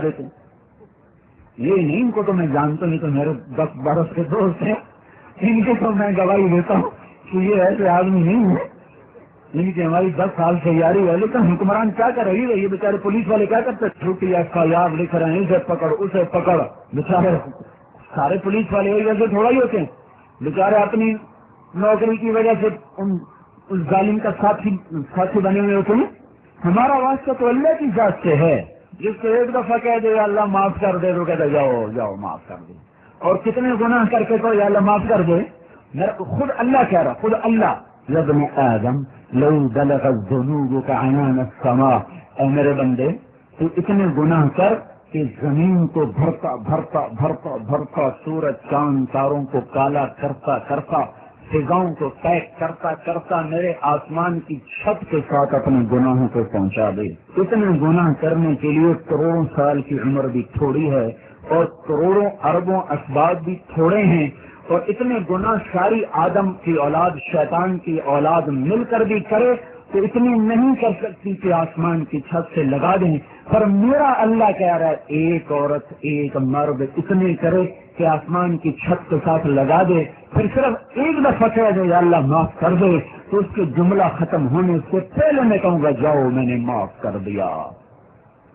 دیتے ہیں. یہ نہیں ان کو تو میں جانتا نہیں، تو میرے 10 برس کے دوست ہیں، ان کی تو میں گواہی دیتا ہوں کہ یہ ایسے آدمی نہیں ہے. ان کی ہماری 10 سال سے یاری ہے. لیکن حکمران کیا کر رہی ہے؟ یہ بیچارے پولیس والے کیا کرتے ہیں؟ چھٹی FIR لکھ رہے ہیں، اسے پکڑ اسے پکڑ. بیچارے سارے پولیس والے ایک جیسے تھوڑا ہی ہوتے ہیں. بیچارے اپنی نوکری کی وجہ سے اس ظالم کا ساتھی بنے ہوئے ہوتے ہیں. ہمارا واسطہ تو اللہ کی ذات سے ہے. جس کو ایک دفعہ کہہ دے اللہ معاف کر دے تو کہتے جاؤ جاؤ معاف کر دے. اور کتنے گناہ کر کے تو یا اللہ معاف کر دے. خود اللہ کہہ رہا، خود اللہ، یا ابن آدم لو بلغت ذنوبک عنان السماء، اے میرے بندے تو اتنے گناہ کر کہ زمین کو بھرتا بھرتا بھرتا بھرتا، سورج چاند تاروں کو کالا کرتا کرتا، فضاؤں کو پیک کرتا کرتا میرے آسمان کی چھت کے ساتھ اپنے گناہوں کو پہنچا دے. اتنے گناہ کرنے کے لیے کروڑوں سال کی عمر بھی تھوڑی ہے، اور کروڑوں اربوں اسباب بھی تھوڑے ہیں. اور اتنے گناہ ساری آدم کی اولاد، شیطان کی اولاد مل کر بھی کرے تو اتنی نہیں کر سکتی کہ آسمان کی چھت سے لگا دیں. پر میرا اللہ کہہ رہا ہے ایک عورت ایک مرد اتنے کرے کہ آسمان کی چھت کے ساتھ لگا دے، پھر صرف ایک دفعہ کہہ دے یا اللہ معاف کر دے، تو اس کے جملہ ختم ہونے سے پہلے میں کہوں گا جاؤ میں نے معاف کر دیا.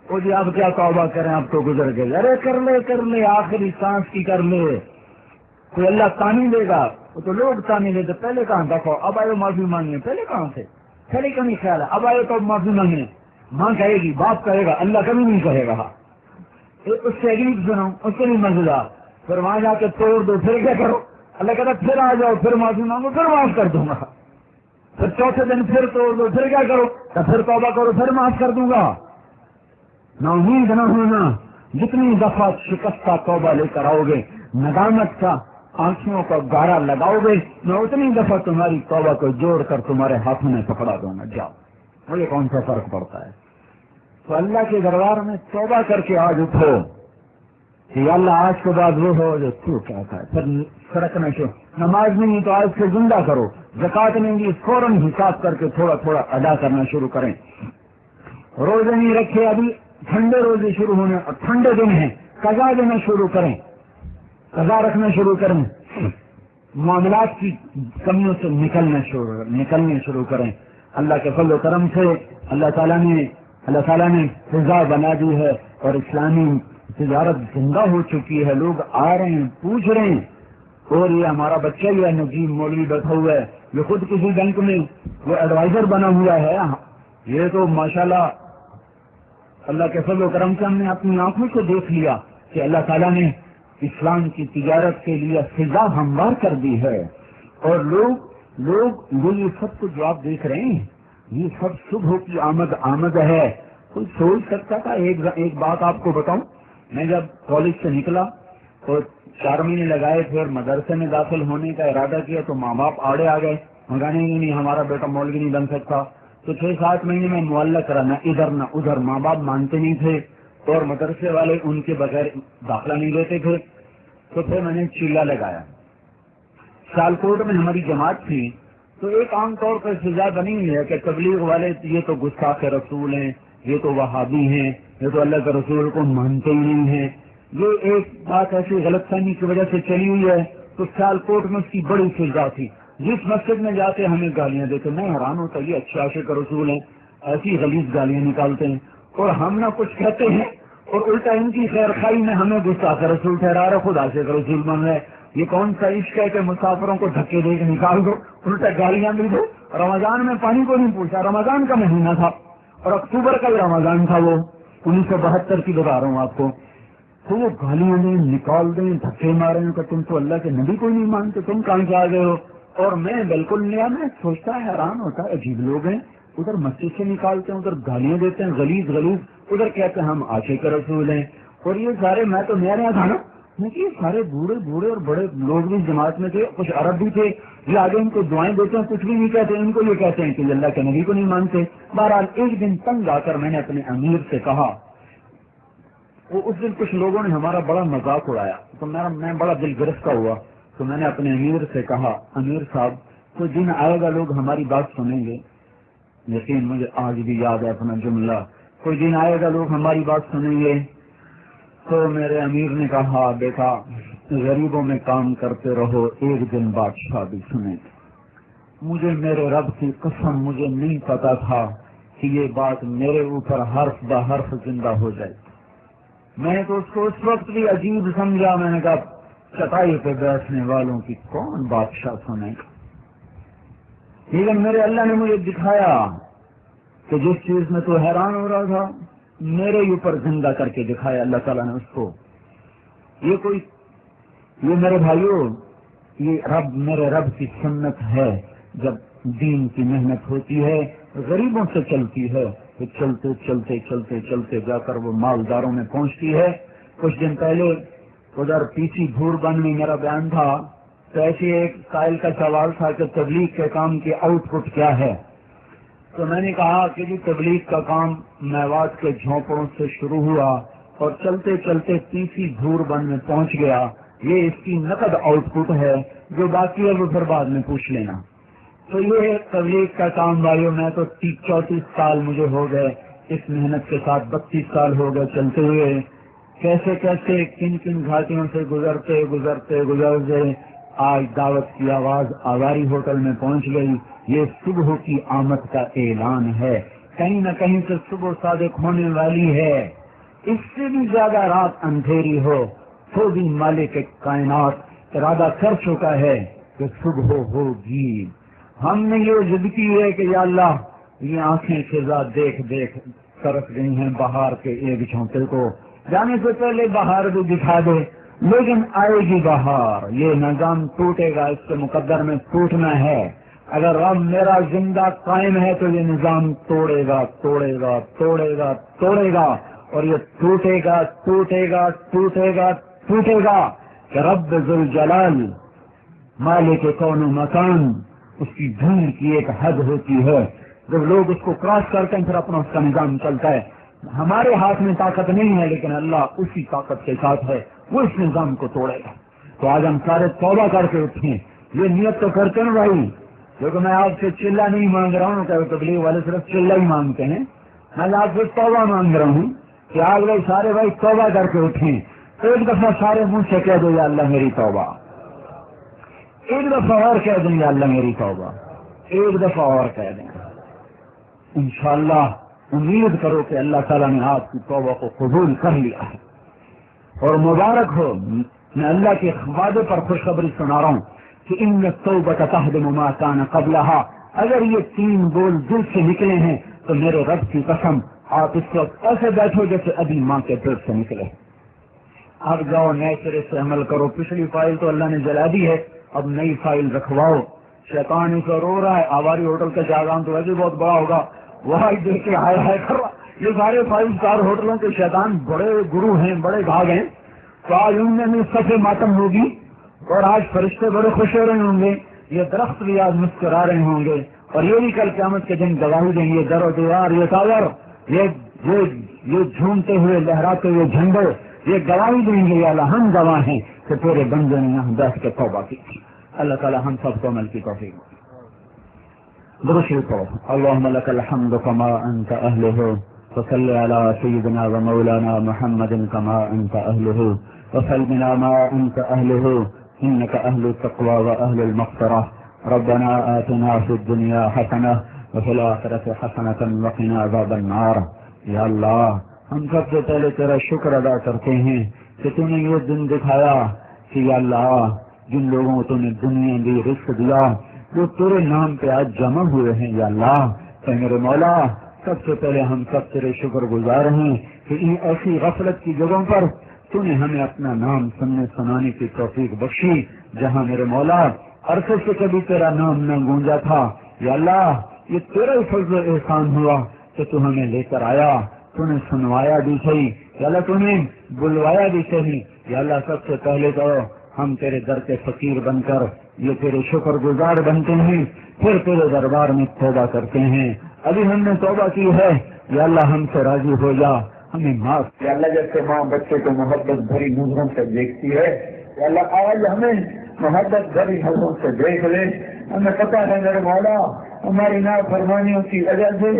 وہ جی آپ کیا توبہ کریں، آپ تو گزر گئے. ارے کر لے آخری سانس کی کر لے. کوئی اللہ تانی دے گا، وہ تو لوگ تانی دیتے. پہلے کہاں دیکھو اب آئے معافی مانگنے، پہلے کہاں تھے؟ پہلے کا نہیں خیال ہے اب آئے تو معافی مانگنے. ماں کہے گی، باپ کہے گا، اللہ کبھی نہیں کہے گا. اس سے عجیب سناؤں، اس سے نہیں مزیدار. پھر وہاں جا کے توڑ دو، پھر کیا کرو؟ اللہ کہتا پھر آ جاؤ، پھر معافی مانگو، پھر معاف کر دوں گا. پھر چوتھے دن پھر توڑ دو، پھر کیا کرو؟ تو پھر توبہ کرو، پھر معاف کر دوں گا. نا امید نہ ہونا. جتنی دفعہ شکستہ توبہ لے کر آؤ گے، ندامت کا آنکھوں کا گارا لگاؤ گے، میں اتنی دفعہ تمہاری توبہ کو جوڑ کر تمہارے ہاتھوں میں پکڑا دوں گا. جاؤ. مجھے کون سا فرق پڑتا ہے؟ تو اللہ کے دربار میں توبہ کر کے آج اٹھو کہ اللہ آج کے بعد وہ ہو جو تو کہتا ہے. پھر سڑکنا شروع. نماز نہیں تو آج سے زندہ کرو. زکات نہیں دی فوراً حساب کر کے تھوڑا تھوڑا ادا کرنا شروع کریں. روزے نہیں رکھے، ابھی ٹھنڈے روزے شروع ہونے اور ٹھنڈے دن ہیں، قضا دینا شروع کریں، قضا رکھنا شروع کریں. معاملات کی کمیوں سے نکلنے شروع کریں. اللہ کے فضل و کرم سے اللہ تعالیٰ نے فضا بنا دی ہے اور اسلامی تجارت زندہ ہو چکی ہے. لوگ آ رہے ہیں، پوچھ رہے ہیں. اور یہ ہمارا بچہ ہی ہے نجیب مولوی بیٹھا ہوا ہے، یہ خود کسی بینک میں وہ ایڈوائزر بنا ہوا ہے. یہ تو ماشاءاللہ اللہ کے فضل و کرم سے ہم نے اپنی آنکھوں سے دیکھ لیا کہ اللہ تعالیٰ نے اسلام کی تجارت کے لیے فضا ہموار کر دی ہے. اور لوگ یہ سب کو جو آپ دیکھ رہے ہیں یہ سب صبح کی آمد ہے. کوئی سوچ سکتا تھا؟ ایک بات آپ کو بتاؤں. میں جب کالج سے نکلا تو 4 مہینے لگائے، پھر مدرسے میں داخل ہونے کا ارادہ کیا تو ماں باپ آڑے آ گئے، مگانے نہیں ہمارا بیٹا مولوی نہیں بن سکتا. تو 6-7 مہینے میں معلق کرا، نہ ادھر نہ ادھر. ماں باپ مانتے نہیں تھے اور مدرسے والے ان کے بغیر داخلہ نہیں دیتے تھے. تو پھر میں نے چیلا لگایا. سیالکوٹ میں ہماری جماعت تھی تو ایک عام طور پر سزا بنی ہوئی ہے کہ تبلیغ والے یہ تو گستاخ رسول ہیں، یہ تو وہابی ہیں، یہ تو اللہ کے رسول کو مانتے ہی نہیں ہیں. یہ ایک بات ایسی غلط فہمی کی وجہ سے چلی ہوئی ہے. تو سیالکوٹ میں اس کی بڑی سزا تھی. جس مسجد میں جاتے ہمیں گالیاں دیتے. میں حیران ہوتا یہ اچھے عاشق رسول ہیں، ایسی غلیظ گالیاں نکالتے ہیں اور ہم نہ کچھ کہتے ہیں اور الٹا ان کی خیر خائی میں ہمیں گستاخ رسول ٹھہرا رہا، خود عاشق رسول بن رہے. یہ کون سا عشق ہے کہ مسافروں کو دھکے دے کے نکال دو، الٹا گالیاں بھی دو. رمضان میں پانی کو نہیں پوچھا، رمضان کا مہینہ تھا اور اکتوبر کا ہی رمضان تھا، وہ 1972 کی بتا رہا ہوں آپ کو. تو وہ گالیاں دیں، نکال دیں، دھکے مارے کہ تم تو اللہ کے نبی کو نہیں مانتے، تم کہاں سے آ گئے ہو. اور میں بالکل نیا، میں سوچتا ہے حیران ہوتا ہے عجیب لوگ ہیں. ادھر مسجد سے نکالتے ہیں، ادھر گالیاں دیتے ہیں غلیظ، ادھر کہتے ہیں ہم عاشق رسول ہیں. اور یہ سارے، میں تو نیا تھا نا، یہ سارے بوڑھے اور بڑے لوگ بھی جماعت میں تھے، کچھ عرب بھی تھے. یہ آگے ان کو دعائیں دیتے ہیں، کچھ بھی نہیں کہتے، ان کو یہ کہتے ہیں کہ اللہ کے نبی کو نہیں مانتے. بہرحال ایک دن تنگ آ کر میں نے اپنے امیر سے کہا، اس دن کچھ لوگوں نے ہمارا بڑا مذاق اڑایا تو میں بڑا دل گرفتہ ہوا. تو میں نے اپنے امیر سے کہا، امیر صاحب کوئی دن آئے گا لوگ ہماری بات سنیں گے. یقین مجھے آج بھی یاد ہے اپنا جملہ، کوئی دن آئے گا لوگ ہماری بات سنیں گے تو میرے امیر نے کہا بیٹا غریبوں میں کام کرتے رہو، ایک دن بادشاہ بھی سنے گا۔ مجھے میرے رب کی قسم مجھے نہیں پتا تھا کہ یہ بات میرے اوپر حرف بہ حرف زندہ ہو جائے۔ میں تو اس کو اس وقت بھی عجیب سمجھا، میں نے کہا چٹائی پہ بیٹھنے والوں کی کون بادشاہ سنے گا؟ لیکن میرے اللہ نے مجھے دکھایا کہ جس چیز میں تو حیران ہو رہا تھا میرے اوپر زندہ کر کے دکھایا اللہ تعالیٰ نے اس کو۔ یہ میرے بھائیوں، یہ میرے رب کی سنت ہے۔ جب دین کی محنت ہوتی ہے غریبوں سے چلتی ہے تو چلتے چلتے چلتے چلتے جا کر وہ مالداروں میں پہنچتی ہے۔ کچھ دن پہلے ادھر پیچھی دھور بن میں میرا بیان تھا تو ایسے ایک قائل کا سوال تھا کہ تبلیغ کے کام کی آؤٹ پٹ کیا ہے؟ تو میں نے کہا کہ جی تبلیغ کا کام میوات کے جھونپڑوں سے شروع ہوا اور چلتے چلتے تیسری دھور بن میں پہنچ گیا۔ یہ اس کی نقد آؤٹ پٹ ہے، جو باقی ہے وہ پھر بعد میں پوچھ لینا۔ تو یہ تبلیغ کا کام بھائیوں، میں تو 34 سال مجھے ہو گئے اس محنت کے ساتھ، 32 سال ہو گئے چلتے ہوئے، کیسے کیسے کن کن گھاٹیوں سے گزرتے گزرتے گزرتے آج دعوت کی آواز آواری ہوٹل میں پہنچ گئی۔ یہ صبح کی آمد کا اعلان ہے، کہیں نہ کہیں سے صبح صادق ہونے والی ہے۔ اس سے بھی زیادہ رات اندھیری ہو تو بھی مالک کائنات ارادہ کر چکا ہے کہ صبح ہوگی۔ ہم نے یہ ضد کی ہے کہ یا اللہ یہ آنکھیں خزاں دیکھ دیکھ ترس گئی ہیں بہار کے ایک جھونکے کو، جانے سے پہلے بہار بھی دکھا دے، لیکن آئے گی بہار۔ یہ نظام ٹوٹے گا، اس کے مقدر میں ٹوٹنا ہے۔ اگر رب میرا زندہ قائم ہے تو یہ نظام توڑے گا توڑے گا توڑے گا توڑے گا، اور یہ ٹوٹے گا ٹوٹے گا ٹوٹے گا ٹوٹے گا کہ رب ذوالجلال مالک کون و مکان، اس کی بھیڑ کی ایک حد ہوتی ہے، جب لوگ اس کو کراس کرتے ہیں پھر اپنا اس کا نظام چلتا ہے۔ ہمارے ہاتھ میں طاقت نہیں ہے، لیکن اللہ اسی طاقت کے ساتھ ہے، وہ اس نظام کو توڑے گا۔ تو آج ہم سارے توبہ کر کے اٹھیں، یہ نیت تو کرتے ہیں بھائی، کیونکہ میں آپ سے چلہ نہیں مانگ رہا ہوں کہ تبلیغ والے صرف چلہ ہی مانگتے ہیں، میں آپ سے توبہ مانگ رہا ہوں کہ آج بھائی سارے بھائی توبہ کر کے اٹھیں۔ ایک دفعہ سارے منہ سے کہہ دو یا اللہ میری توبہ، ایک دفعہ اور کہہ دیں یا اللہ میری توبہ، ایک دفعہ اور کہہ دیں۔ انشاءاللہ امید کرو کہ اللہ تعالیٰ نے آپ کی توبہ کو قبول کر لیا ہے، اور مبارک ہو۔ میں اللہ کے وعدے پر خوشخبری سنا رہا ہوں کہ ان التوبۃ تہدم ما کان قبلھا، اگر یہ 3 بول دل سے نکلے ہیں تو میرے رب کی قسم آپ اس وقت ایسے بیٹھو جیسے ابھی ماں کے پیٹ سے نکلے۔ اب جاؤ نئے سرے سے عمل کرو، پچھلی فائل تو اللہ نے جلا دی ہے، اب نئی فائل رکھواؤ۔ شیطان اسے رو رہا ہے، آواری ہوٹل کا جاگان تو ویسے بہت بڑا ہوگا، وہاں دیکھ کے ہائے کر رہا۔ یہ سارے 5 اسٹار ہوٹلوں کے شیطان بڑے گرو ہیں، بڑے بھاگ ہیں، تو آج ان میں صفے ماتم ہوگی، اور آج فرشتے بڑے خوش ہو رہے ہوں گے، یہ درخت بھی آج مسکرا رہے ہوں گے، اور یہ بھی کل قیامت کے دن گواہی دیں گے، در و دیوار یہ ٹاور، یہ جھومتے ہوئے لہراتے ہوئے جھنڈے، یہ گواہی دیں گے یا اللہ ہم گواہ ہیں کہ تیرے بندے نے یہاں بیٹھ کے توبہ کی۔ اللہ تعالی ہم سب کو عمل کی توفیق دے۔ درود پڑھو۔ اللهم لك الحمد كما انت اهله، وصل على سيدنا ومولانا محمد كما انت اهله، وسلمنا ما انت اهله، انك اهل التقوى واهل المغفرة۔ ربنا آتنا في الدنيا حسنة وفي الآخرة حسنة وقنا عذاب النار۔ یا اللہ ہم سب سے پہلے تیرا شکر ادا کرتے ہیں کہ تو نے یہ دن دکھایا کہ یا اللہ جن لوگوں کو تو نے دنیا دی، رزق دیا، جو تیرے نام پہ آج جمع ہوئے ہیں، یا اللہ اے میرے مولا سب سے پہلے ہم سب تیرے شکر گزار ہیں کہ ان ایسی غفلت کی جگہوں پر تو نے ہمیں اپنا نام سننے سنانے کی توفیق بخشی، جہاں میرے مولا عرصے سے کبھی تیرا نام نہ گونجا تھا۔ یا اللہ یہ تیرا فضل و احسان ہوا کہ تو ہمیں لے کر آیا، تو نے سنوایا بھی صحیح، یا اللہ تو نے بلوایا بھی صحیح۔ یا اللہ سب سے پہلے تو ہم تیرے در کے فقیر بن کر یہ تیرے شکر گزار بنتے ہیں، پھر تیرے دربار میں توبہ کرتے ہیں۔ ابھی ہم نے توبہ کی ہے، یا اللہ ہم سے راضی ہو جا، ہمیں معاف۔ یا اللہ جیسے ماں بچے کو محبت بھری نظروں سے دیکھتی ہے، یا اللہ آج ہمیں محبت بھری نظروں سے دیکھ لے۔ ہمیں پتہ ہے میرے مولا ہماری نافرمانیوں کی وجہ سے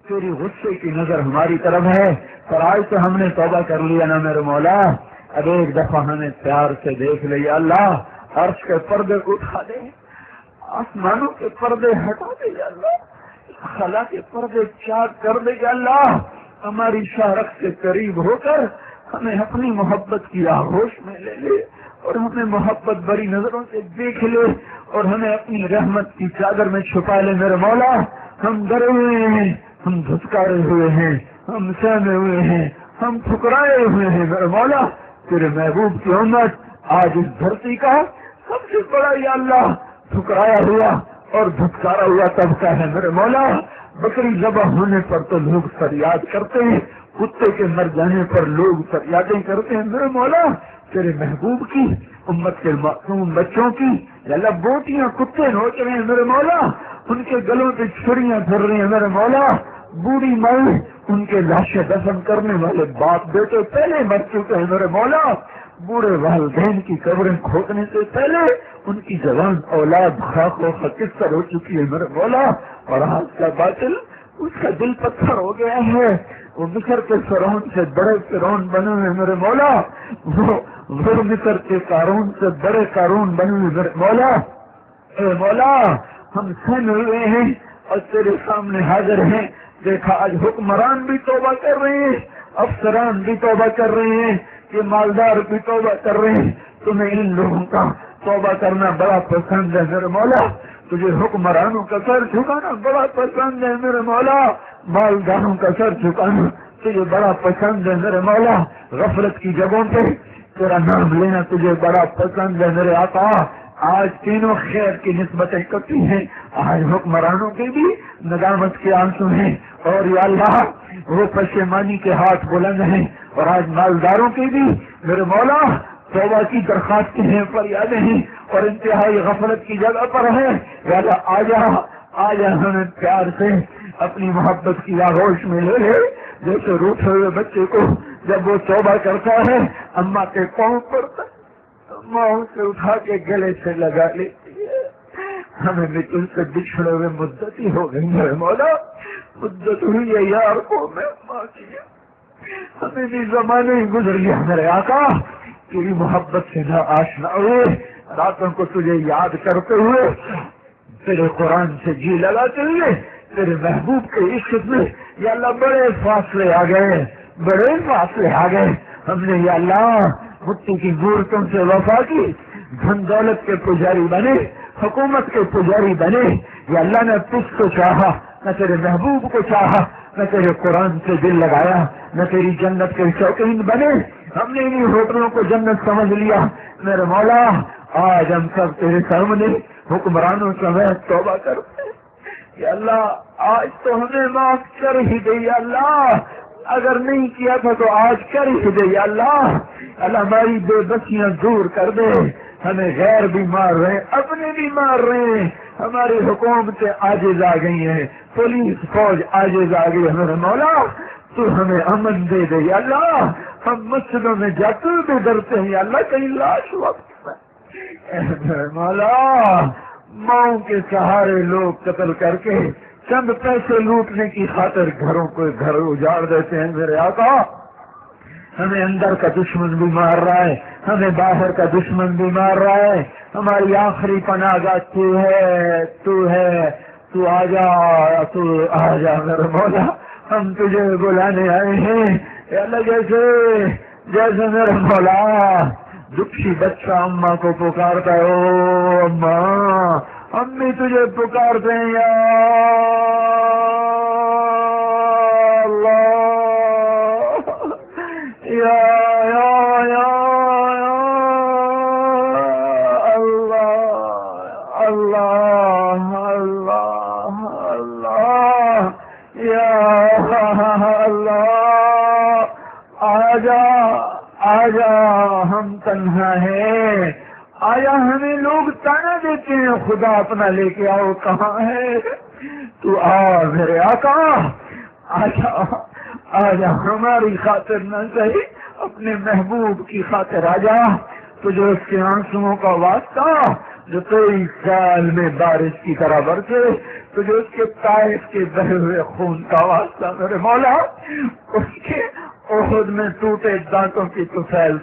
تیری غصے کی نظر ہماری طرف ہے، پر آج تو ہم نے توبہ کر لیا نا میرے مولا، اب ایک دفعہ ہمیں پیار سے دیکھ لے یا اللہ، عرش کے پردے اٹھا دے، آسمانوں کے پردے ہٹا دے یا اللہ، خلا کے پردے چاک کر دے یا اللہ، ہماری شارق سے قریب ہو کر ہمیں اپنی محبت کی آغوش میں لے لے، اور ہمیں محبت بری نظروں سے دیکھ لے، اور ہمیں اپنی رحمت کی چادر میں چھپا لے میرے مولا۔ ہم ڈرے ہوئے ہیں، ہم دھتکارے ہوئے ہیں، ہم سہمے ہوئے ہیں، ہم ٹھکرائے ہوئے ہیں میرے مولا۔ تیرے محبوب کی امت آج اس دھرتی کا سب سے بڑا یا اللہ ٹھکرایا ہوا اور دھتکارا ہوا طبقہ ہے میرے مولا۔ بکری ذبح ہونے پر تو لوگ فریاد کرتے ہیں، کتے کے مر جانے پر لوگ فریادیں کرتے ہیں میرے مولا۔ تیرے محبوب کی امت کے معصوم بچوں کی یا اللہ بوٹیاں کتے نوچ رہے ہیں میرے مولا، ان کے گلوں پہ چھڑیاں پھر رہی ہیں میرے مولا۔ بوڑھی مائیں ان کے لاشیں دفن کرنے والے باپ بیٹے پہلے مر چکے ہیں میرے مولا۔ بوڑھے والدین کی قبریں کھودنے سے پہلے ان کی جوان اولاد خاک و خاکستر ہو چکی ہے میرے مولا، اور آج کا باطل اس کا دل پتھر ہو گیا ہے۔ وہ مصر کے فرعون سے بڑے فرعون بنے ہوئے میرے مولا، وہ مصر کے قارون سے بڑے قارون بنے ہوئے میرے مولا۔ اے مولا، ہم سن ہوئے ہیں اور تیرے سامنے حاضر ہیں۔ دیکھا آج حکمران بھی توبہ کر رہے ہیں، افسران بھی توبہ کر رہے ہیں، یہ مالدار بھی توبہ کر رہے ہیں۔ تمہیں ان لوگوں کا توبہ کرنا بڑا پسند ہے میرے مولا، تجھے حکمرانوں کا سر جھکانا بڑا پسند ہے میرے مولا، مالداروں کا سر جھکانا تجھے بڑا پسند ہے میرے مولا، غفلت کی جگہوں پہ تیرا نام لینا تجھے بڑا پسند ہے میرے آقا۔ آج تینوں خیر کی نسبتیں کرتی ہیں، آج حکمرانوں کے بھی ندامت کے آنسو ہیں، اور یا اللہ وہ پشیمانی کے ہاتھ بلند ہیں، اور آج مالداروں کی بھی میرے مولا توبہ کی درخواستیں ہیں، فریادیں ہیں، اور انتہائی غفلت کی جگہ پر ہے۔ یا اللہ آجا ہمیں پیار سے اپنی محبت کی آغوش میں لے لے، جیسے روٹھے ہوئے بچے کو جب وہ توبہ کرتا ہے اماں کے پاؤں پڑتا ماں سے اٹھا کے گلے سے لگا لیتی ہے۔ ہمیں بھی تم سے بچھڑے ہوئے مدت ہی ہو گئی میرے مولا، مدت ہوئی ہے یار کو میں ماں کی، ہمیں بھی زمانے ہی گزر گیا میرے آقا، تیری محبت سے نہ آشنا ہوئے، راتوں کو تجھے یاد کرتے ہوئے، تیرے قرآن سے جی لگاتے ہوئے، تیرے محبوب کے عشق میں یا اللہ بڑے فاصلے آ گئے، بڑے فاصلے آ گئے۔ ہم نے یا اللہ مٹی کی مورتوں سے وفا کی، دھن دولت کے پجاری بنے، حکومت کے پجاری بنے، یا اللہ نے تجھ کو چاہا، نہ تیرے محبوب کو چاہا، نہ تیرے قرآن سے دل لگایا، نہ تیری جنت کے شوقین بنے۔ ہم نے انہیں ہوٹلوں کو جنت سمجھ لیا میرے مولا۔ آج ہم سب تیرے سامنے حکمرانوں سمیت توبہ کرتے ہیں یا اللہ، آج تو ہمیں معاف کر ہی دے یا اللہ، اگر نہیں کیا تھا تو آج کر ہی دے یا اللہ۔ اللہ ہماری بے بسیاں دور کر دے، ہمیں غیر بھی مار رہے ہیں، اپنے بھی مار رہے ہیں، ہماری حکومتیں عاجز آ گئی ہیں، پولیس فوج عاجز آ گئی ہے میرے مولا، تو ہمیں امن دے دے یا اللہ۔ ہم مسجدوں میں جاتے ہوئے ڈرتے ہیں یا اللہ کہیں لاش وقت میں، مولا ماؤں کے سہارے لوگ قتل کر کے چند پیسے لوٹنے کی خاطر گھروں کو گھر اجاڑ دیتے ہیں میرے آقا۔ ہمیں اندر کا دشمن بھی مار رہا ہے، ہمیں باہر کا دشمن بھی مار رہا ہے، ہماری آخری پناہ گاہ تو ہے، تو آ جا میرے مولا، ہم تجھے بلانے آئے ہیں یا اللہ، جیسے میرے مولا دکھی بچہ اماں کو پکارتا ہے، او اماں، امی تجھے پکارتے ہیں یا اللہ، یا اللہ اللہ اللہ اللہ یا اللہ، آجا ہم تنہا ہیں، آیا ہمیں لوگ تانا دیتے ہیں، خدا اپنا لے کے آؤ کہاں ہے، تو آ میرے آقا، آجا ہماری خاطر نہ صحیح اپنے محبوب کی خاطر آجا، تجھے اس کے آنسوؤں کا واسطہ، جو کوئی سال میں بارش کی طرح برسے، تجھے اس کے طائف کے بہے ہوئے خون کا واسطہ میرے مولا، اس کے احد میں ٹوٹے دانتوں کی طفیل